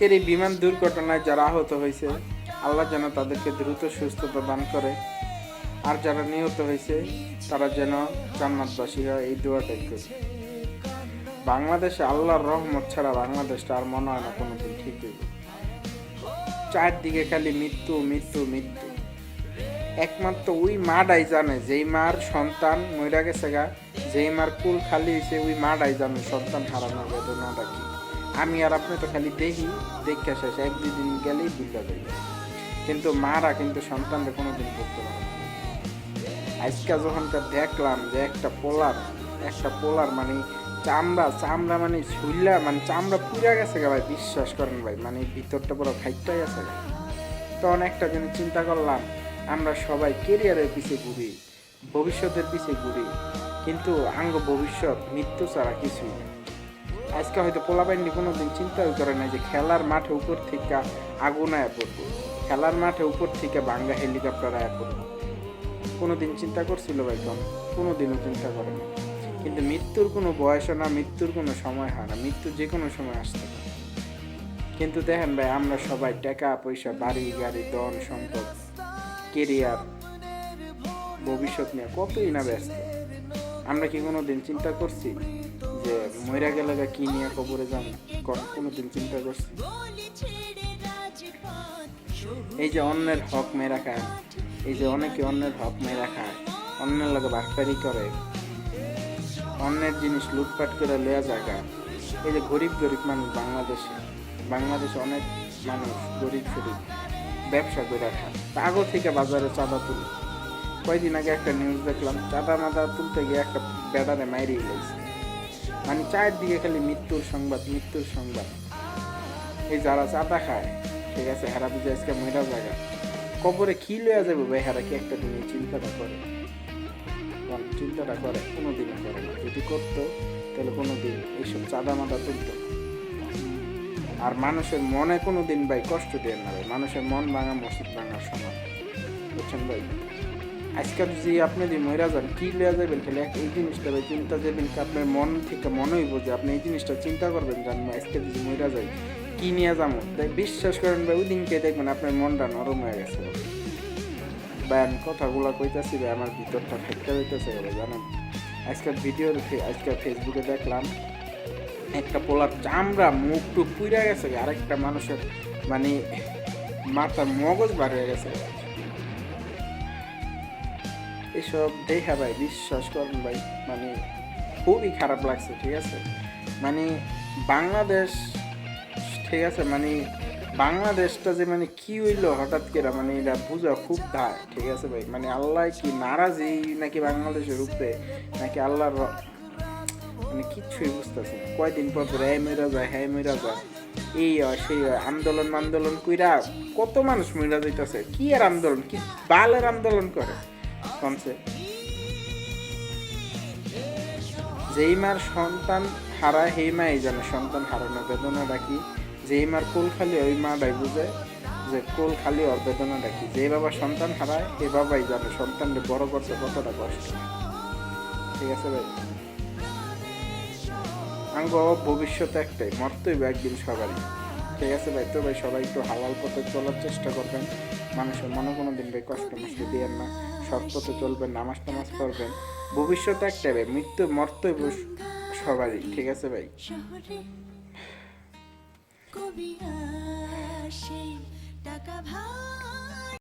আজকের এই বিমান দুর্ঘটনায় যারা আহত হয়েছে, আল্লাহ যেন তাদেরকে দ্রুত সুস্থতা দান করে, আর যারা নিহত হয়েছে তারা যেন জান্নাতবাসী হয়, এই দোয়াটাই করি। বাংলাদেশে আল্লাহর রহমত ছাড়া বাংলাদেশটা আর মনে হয় না কোনোদিন ঠিক হইবে। চারদিকে খালি মৃত্যু মৃত্যু মৃত্যু। একমাত্র ওই মাটাই জানে, যেই মার সন্তান মইরা গেছে গা, যেই মার কুল খালি হয়েছে, ওই মাটাই জানে সন্তান হারানোর বেদনাটা কি। আমি আর আপনি তো খালি দেখি, দেখে শেষ, এক দুদিন গেলেই বুঝা যাই, কিন্তু মারা কিন্তু সন্তানরা কোনোদিন করতে পারে না। আজকে যখনকার দেখলাম যে একটা পোলার মানে চামড়া চামড়া মানে ছুইলা মানে চামড়া পুড়ে গেছে গা ভাই, বিশ্বাস করেন ভাই, মানে ভিতরটা পুরো খাইটাই আছে গা। তখন একটা জিনিস চিন্তা করলাম, আমরা সবাই কেরিয়ারের পিছিয়ে ঘুরি, ভবিষ্যতের পিছিয়ে ঘুরি, কিন্তু আঙ্গ ভবিষ্যৎ মৃত্যু ছাড়া কিছুই না। আজকে হয়তো পোলাপাইন্ডি কোনোদিন চিন্তাই করে না যে খেলার মাঠে উপর থেকে আগুন আয়া পড়বো, খেলার মাঠে উপর থেকে ভাঙ্গা হেলিকপ্টার আয়া পড়বো। কোনোদিন চিন্তা করছিল ভাই? কোনোদিনও চিন্তা করে না। কিন্তু মৃত্যুর কোনো বয়স না, মৃত্যুর কোনো সময় হয় না, মৃত্যু যে কোনো সময় আসতে পারে। কিন্তু দেখেন ভাই, আমরা সবাই টাকা পয়সা, বাড়ি গাড়ি, ধন সম্পদ, কেরিয়ার, ভবিষ্যৎ নিয়ে কতই না ব্যস্ত। আমরা কি কোনোদিন চিন্তা করছি যে মইরা গেলে কি নিয়ে কবরে যান? কোনোদিন চিন্তা করছি? এই যে অন্যের হক মেরা খায়, এই যে অনেকে অন্যের হক মেরা খায়, অন্যের লগে বাটপারি করে, অন্যের জিনিস লুটপাট করে লয়া জায়গা। এই যে গরিব মানুষ বাংলাদেশে অনেক মানুষ গরিব ব্যবসা করে খায়, আগো থেকে বাজারে চাঁদা তুলে। কয়দিন আগে একটা নিউজ দেখলাম, চাঁদা মাদা তুলতে গিয়ে একটা বেড়ারে মাইরিয়ে গেছে। মানে চারদিকে খালি মৃত্যুর সংবাদ মৃত্যুর সংবাদ। এই যারা চাঁদা খায়, ঠিক আছে, হেরা বুঝে আজকে মহিলা জায়গা কবরে কি লইয়া যাবে ভাই, হেরা কি একটা দিনে চিন্তাটা করে? কোনোদিনও করে না। যদি করতো তাহলে কোনোদিন এইসব চাঁদা মাদা তুলতো। আর মানুষের মনে কোনোদিন ভাই কষ্ট দিয়ে না ভাই, মানুষের মন ভাঙা মসজিদ ভাঙার সমান, বুঝছেন ভাই? আজকাল যে আপনি যদি মহিলা যান, কি লইয়া যাবেন, তাহলে এই জিনিসটা ভাই চিন্তা যাবেন কি আপনার মন থেকে মনে হইব যে আপনি এই জিনিসটা চিন্তা করবেন যে আমি আজকে যদি মহিলা যাই কি নিয়ে যাবো। তাই বিশ্বাস করেন ভাই, ওই দিনকে দেখবেন আপনার মনটা নরম হয়ে গেছে ভাই। আমি কথাগুলো কইতাছি ভাই, আমার ভিতরটা ফেটতে হইতেছে ভাই, জানেন? আজকাল ফেসবুকে দেখলাম একটা পোলার চামড়া মুখ টুক পুইরা গেছে, আরেকটা মানুষের মানে মাথার মগজ বার হয়ে গেছে। এসব দেখা ভাই, বিশ্বাস করেন ভাই, মানে খুবই খারাপ লাগছে, ঠিক আছে? মানে বাংলাদেশ, ঠিক আছে, মানে বাংলাদেশটা যে মানে কি হইলো হঠাৎ করে, মানে এটা বুঝা খুব দায়, ঠিক আছে ভাই? মানে আল্লাহ কি নারাজি নাকি বাংলাদেশের উপরে, নাকি আল্লাহর মানে কিচ্ছুই বুঝতেছি না। কয়দিন পর হ্যাঁ মেরা যায়, হ্যাঁ মেরা যায়, এই হয় সেই হয়, আন্দোলন কইরা কত মানুষ মেরা যাইতেছে। কি আর আন্দোলন, কি বালের আন্দোলন করে কমছে? যেই মার সন্তান হারায় সেই মাই জানে সন্তান হারানোর বেদনাটা কি। যেই মার কোল খালি ওই মাটাই বুঝে যে কোল খালি ওর বেদনাটা কি। যে বাবা সন্তান হারায় এই বাবাই জানে সন্তানকে বড় করতে কতটা কষ্ট, ঠিক আছে ভাই? আঙ্গ ভবিষ্যৎ একটাই, মরতেই একদিন সবারই, ঠিক আছে ভাই? তো ভাই সবাই একটু হালাল পথে চলার চেষ্টা করবেন, মানুষের মনে কোনো দিন ভাই কষ্ট মষ্ট দিয়েন না, সৎ পথে চলবেন, নামাজ টামাজ করবেন। ভবিষ্যৎ একটাই ভাই, মরতেই সবারই, ঠিক আছে ভাই? কবি আসে টাকা